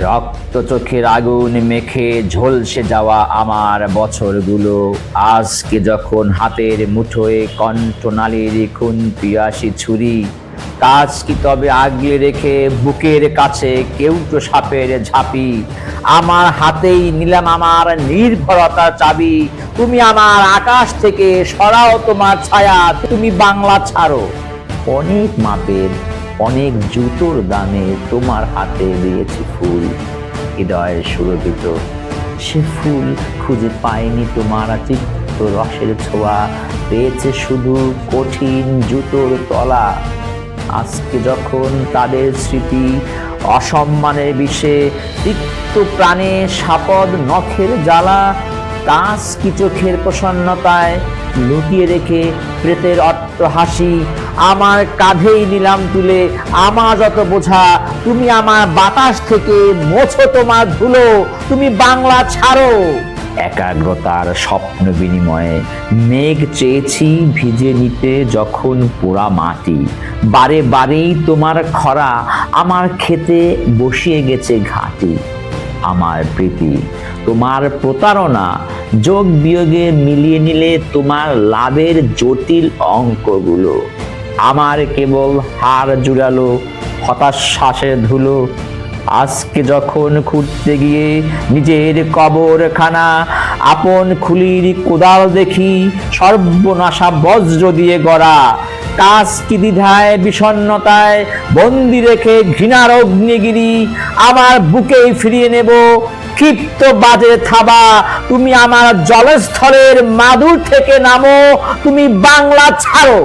রক্ত চোখের আগুন মেখে ঝলসে যাওয়া আমার বছরগুলো আজকে যখন হাতের মুঠোয় কণ্ঠনালীর খুন পিয়াসী ছুরি, কাজ কি তবে আগলে রেখে বুকের কাছে কেউটো সাপের ঝাঁপি? আমার হাতেই নিলাম আমার নির্ভরতার চাবি। তুমি আমার আকাশ থেকে সরাও তোমার ছায়া, তুমি বাংলা ছাড়ো। অনেক মাপের অনেক জুতোর দামে তোমার হাতে দিয়েছি ফুল, হৃদয়ের সুরভিত সে ফুল খুঁজে পায়নি তোমার চিত্ত রসের ছোঁয়া, পেয়েছে শুধু কঠিন জুতোর তলা। আজকে যখন তাদের স্মৃতি অসম্মানের বিষে তিক্ত প্রাণে সাপদ নখের জ্বালা, কাজ কি চোখের প্রসন্নতায় লুকিয়ে রেখে প্রেতের অট্টহাসি, আমার কাঁধেই নিলাম তুলে আমার যত বোঝা। তুমি আমার বাতাস থেকে মোছো তোমার ধুলো, তুমি বাংলা ছাড়ো। একাগ্রতার স্বপ্ন বিনিময়ে মেঘ চেয়েছি ভিজে নিতে যখন পোড়া মাটি, বারে বারেই তোমার খরা আমার খেতে বসিয়ে গেছে ঘাটি। আমার প্রীতি তোমার প্রতারণা যোগ বিয়োগে মিলিয়ে নিলে তোমার লাভের জটিল অঙ্কগুলো, আমার কেবল হার জুড়ালো হতাশ্বাসের ধুলো। আজকে যখন খুঁড়তে গিয়ে নিজের কবরখানা আপন খুলির কোদাল দেখি সর্বনাশা বজ্র দিয়ে গড়া, কাজ কি দ্বিধায় বিষণ্ণতায় বন্দি রেখে ঘৃণার অগ্নিগিরি, আমার বুকেই ফিরিয়ে নেব ক্ষিপ্ত বাজে থাবা। তুমি আমার জলস্থলের মাদুর থেকে নামো, তুমি বাংলা ছাড়ো।